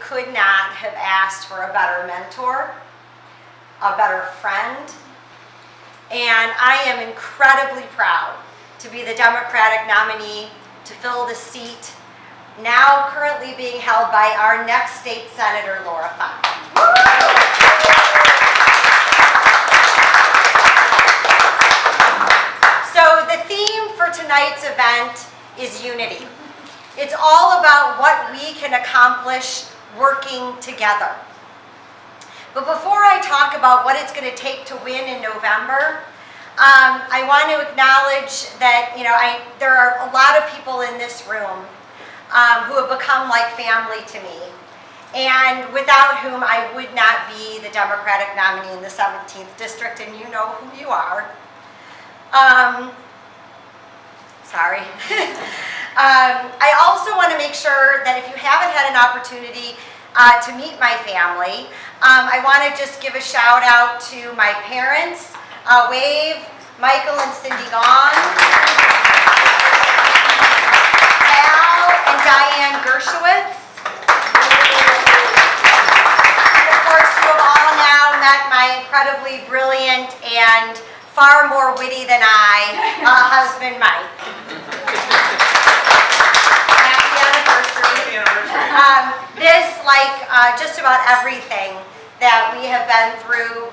could not have asked for a better mentor, a better friend, and I am incredibly proud to be the Democratic nominee to fill the seat now currently being held by our next state senator, Laura Funk. So the theme for tonight's event is unity. It's all about what we can accomplish working together. But before I talk about what it's going to take to win in November, I want to acknowledge that there are a lot of people in this room who have become like family to me, and without whom I would not be the Democratic nominee in the 17th District, and you know who you are. Sorry. I also want to make sure that if you haven't had an opportunity to meet my family, I want to just give a shout out to my parents, Wave, Michael and Cindy Gong, Al and Diane Gershowitz, and of course you have all now met my incredibly brilliant and far more witty than I, husband Mike. Happy anniversary. This, like just about everything that we have been through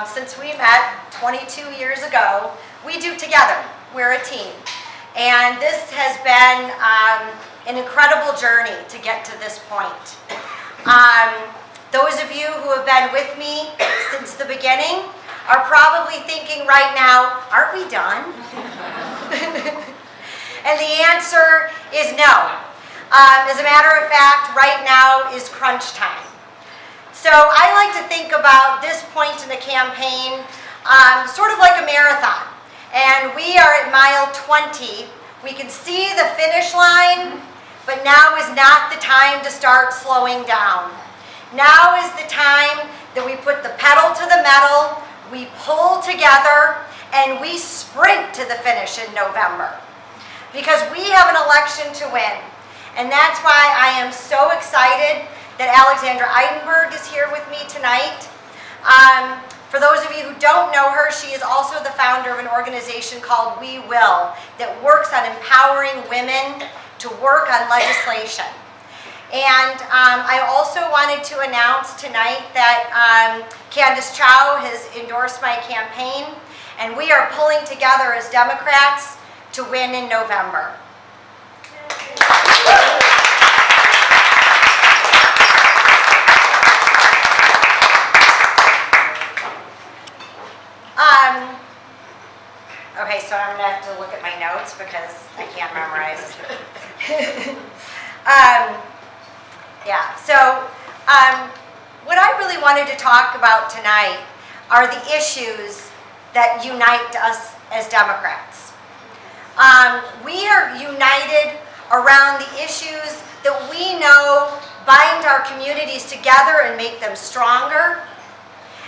since we met 22 years ago, we do together. We're a team. And this has been an incredible journey to get to this point. Those of you who have been with me since the beginning are probably thinking right now, aren't we done? And the answer is no. As a matter of fact, right now is crunch time. So I like to think about this point in the campaign sort of like a marathon. And we are at mile 20. We can see the finish line, but now is not the time to start slowing down. Now is the time that we put the pedal to the metal, we pull together, and we sprint to the finish in November. Because we have an election to win. And that's why I am so excited that Alexandra Eidenberg is here with me tonight. For those of you who don't know her, she is also the founder of an organization called We Will that works on empowering women to work on legislation. And I also wanted to announce tonight that Candace Chow has endorsed my campaign, and we are pulling together as Democrats to win in November. Okay, so I'm going to have to look at my notes because I can't memorize. What I really wanted to talk about tonight are the issues that unite us as Democrats. We are united around the issues that we know bind our communities together and make them stronger.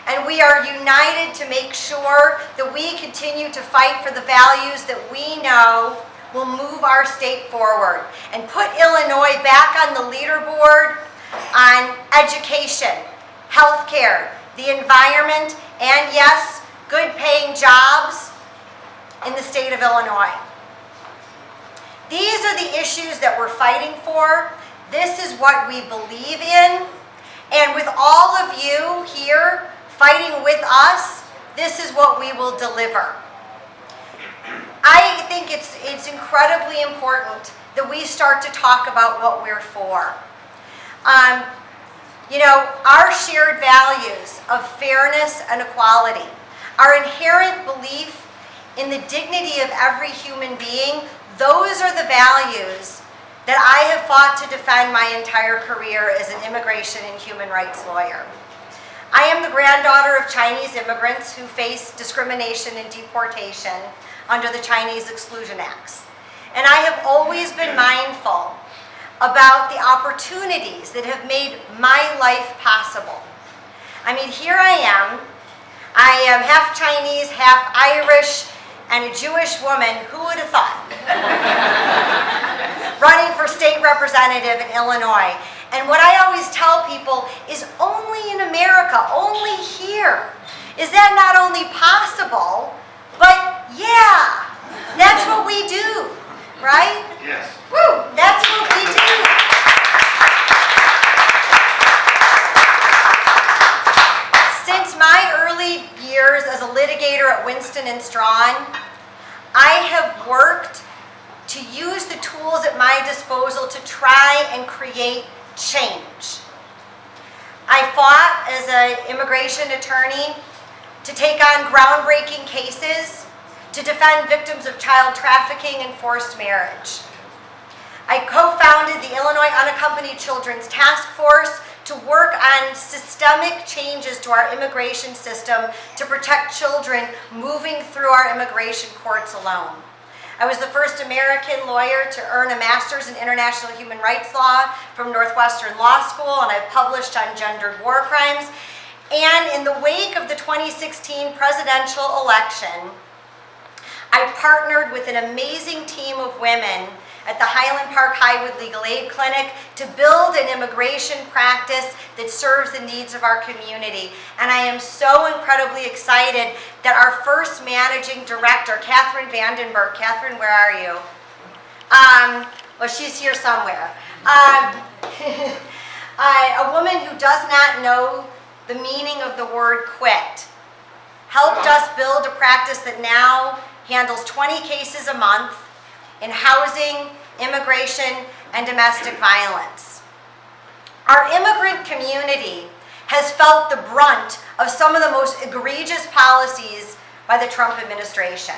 And we are united to make sure that we continue to fight for the values that we know will move our state forward and put Illinois back on the leaderboard on education, healthcare, the environment, and yes, good paying jobs in the state of Illinois. These are the issues that we're fighting for. This is what we believe in. And with all of you here fighting with us, this is what we will deliver. I think it's incredibly important that we start to talk about what we're for. Our shared values of fairness and equality, our inherent belief in the dignity of every human being, those are the values that I have fought to defend my entire career as an immigration and human rights lawyer. I am the granddaughter of Chinese immigrants who face discrimination and deportation under the Chinese Exclusion Acts. And I have always been mindful about the opportunities that have made my life possible. I mean, here I am half Chinese, half Irish, and a Jewish woman. Who would have thought? Running for state representative in Illinois. And what I always tell people is only in America, only here. Is that not only possible, but yeah, that's what we do, right? Yes. Woo, that's what we do. Since my early years as a litigator at Winston & Strawn, I have worked to use the tools at my disposal to try and create change. I fought as an immigration attorney to take on groundbreaking cases to defend victims of child trafficking and forced marriage. I co-founded the Illinois Unaccompanied Children's Task Force to work on systemic changes to our immigration system to protect children moving through our immigration courts alone. I was the first American lawyer to earn a master's in international human rights law from Northwestern Law School, and I've published on gendered war crimes. And in the wake of the 2016 presidential election, I partnered with an amazing team of women at the Highland Park Highwood Legal Aid Clinic to build an immigration practice that serves the needs of our community. And I am so incredibly excited that our first managing director, Catherine Vandenberg, Catherine, where are you? Well, she's here somewhere. A woman who does not know the meaning of the word quit, helped us build a practice that now handles 20 cases a month in housing, immigration, and domestic violence. Our immigrant community has felt the brunt of some of the most egregious policies by the Trump administration.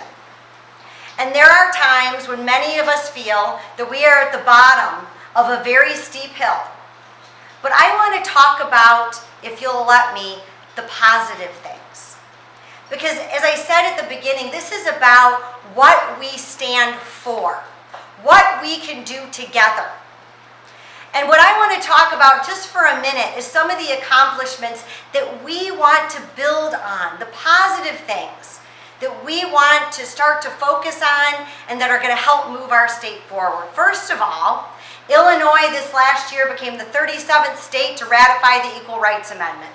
And there are times when many of us feel that we are at the bottom of a very steep hill. But I want to talk about, if you'll let me, the positive things. Because as I said at the beginning, this is about what we stand for, what we can do together. And what I want to talk about just for a minute is some of the accomplishments that we want to build on, the positive things that we want to start to focus on and that are going to help move our state forward. First of all, Illinois this last year became the 37th state to ratify the Equal Rights Amendment.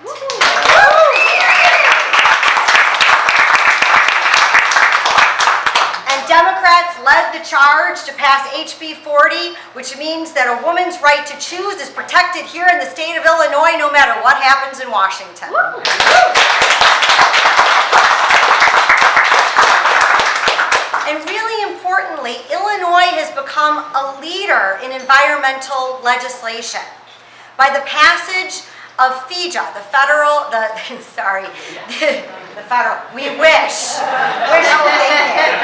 And Democrats led the charge to pass HB 40, which means that a woman's right to choose is protected here in the state of Illinois no matter what happens in Washington. And really importantly, Illinois has become a leader in environmental legislation by the passage of FEJA, the federal, we wish. Wishful thinking.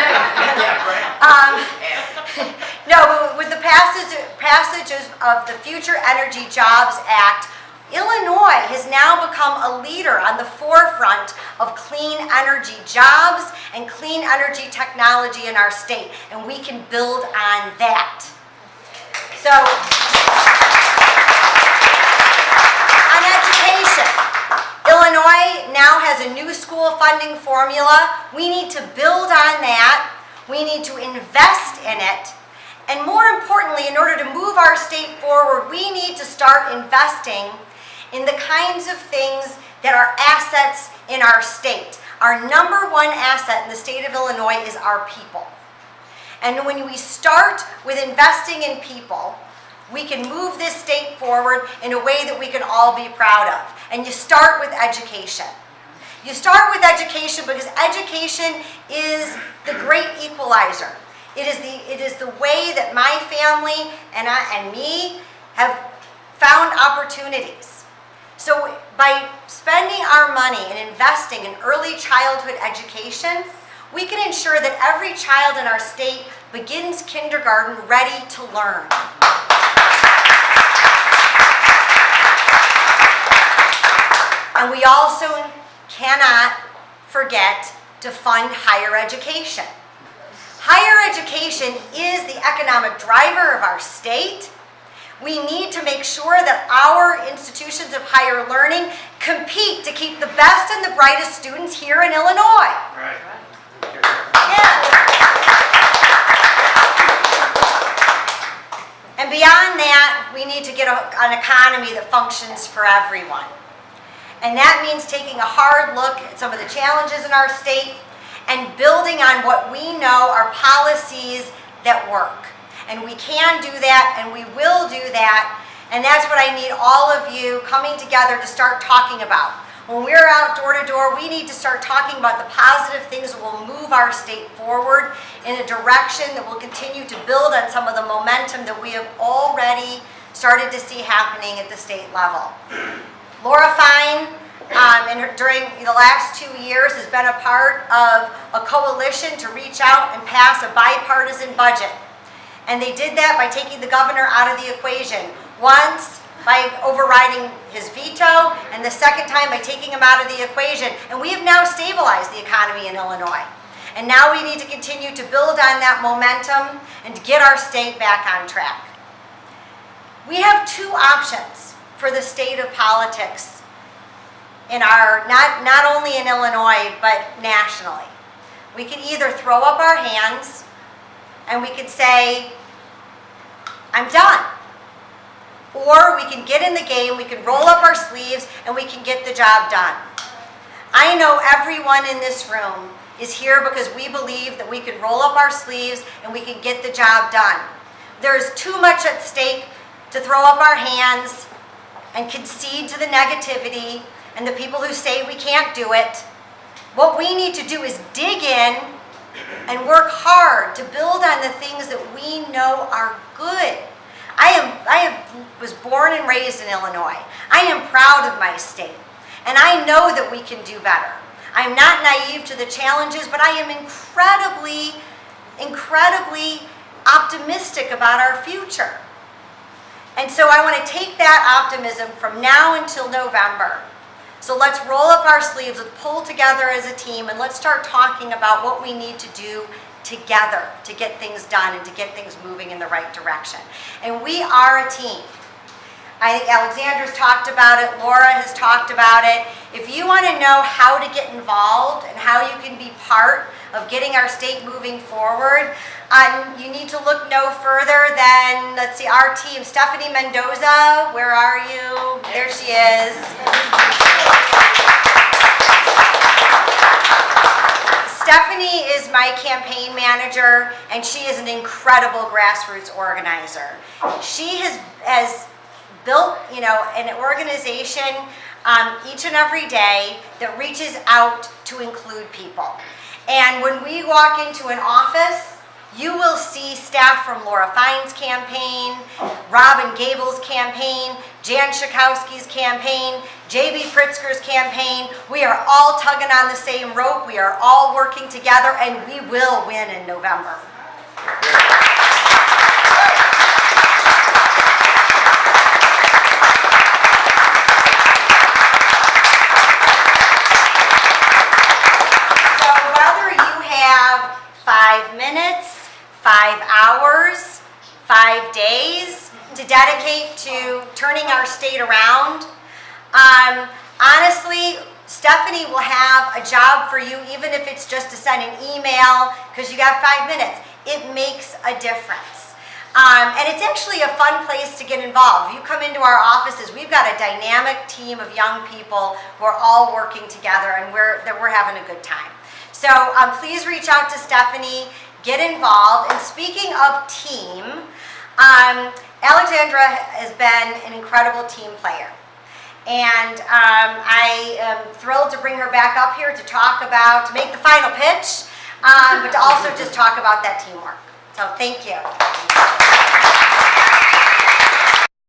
No, but with the passage of the Future Energy Jobs Act, Illinois has now become a leader on the forefront of clean energy jobs and clean energy technology in our state, and we can build on that. So, on education, Illinois now has a new school funding formula. We need to build on that. We need to invest in it. And more importantly, in order to move our state forward, we need to start investing in the kinds of things that are assets in our state. Our number one asset in the state of Illinois is our people. And when we start with investing in people, we can move this state forward in a way that we can all be proud of. And you start with education. You start with education because education is the great equalizer. It is the way that my family and me have found opportunities. So by spending our money and investing in early childhood education, we can ensure that every child in our state begins kindergarten ready to learn. And we also cannot forget to fund higher education. Higher education is the economic driver of our state. We need to make sure that our institutions of higher learning compete to keep the best and the brightest students here in Illinois. Right. Yeah. And And beyond that, we need to get an economy that functions for everyone. And that means taking a hard look at some of the challenges in our state and building on what we know are policies that work. And we can do that, and we will do that. And that's what I need all of you coming together to start talking about. When we're out door to door, we need to start talking about the positive things that will move our state forward in a direction that will continue to build on some of the momentum that we have already started to see happening at the state level. Laura Fine, during the last 2 years, has been a part of a coalition to reach out and pass a bipartisan budget. And they did that by taking the governor out of the equation. Once by overriding his veto, and the second time by taking him out of the equation. And we have now stabilized the economy in Illinois. And now we need to continue to build on that momentum and to get our state back on track. We have two options for the state of politics in our, not only in Illinois, but nationally. We can either throw up our hands and we can say, I'm done. Or we can get in the game, we can roll up our sleeves, and we can get the job done. I know everyone in this room is here because we believe that we can roll up our sleeves and we can get the job done. There's too much at stake to throw up our hands and concede to the negativity and the people who say we can't do it. What we need to do is dig in and work hard to build on the things that we know are good. I was born and raised in Illinois. I am proud of my state, and I know that we can do better. I'm not naive to the challenges, but I am incredibly, incredibly optimistic about our future. And so I want to take that optimism from now until November. So let's roll up our sleeves, let's pull together as a team, and let's start talking about what we need to do together to get things done and to get things moving in the right direction. And we are a team. I think Alexandra's talked about it, Laura has talked about it. If you want to know how to get involved and how you can be part of getting our state moving forward, you need to look no further than, let's see, our team. Stephanie Mendoza, where are you? There she is. Stephanie is my campaign manager, and she is an incredible grassroots organizer. She has built, an organization each and every day that reaches out to include people. And when we walk into an office, you will see staff from Laura Fine's campaign, Robin Gable's campaign, Jan Schakowsky's campaign, J.B. Pritzker's campaign. We are all tugging on the same rope. We are all working together, and we will win in November. So whether you have 5 minutes, 5 hours, 5 days to dedicate to turning our state around. Honestly, Stephanie will have a job for you, even if it's just to send an email because you got 5 minutes. It makes a difference. And it's actually a fun place to get involved. If you come into our offices, we've got a dynamic team of young people who are all working together, and we're having a good time. So please reach out to Stephanie. Get involved. And speaking of team, Alexandra has been an incredible team player. And I am thrilled to bring her back up here to make the final pitch, but to also just talk about that teamwork. So thank you.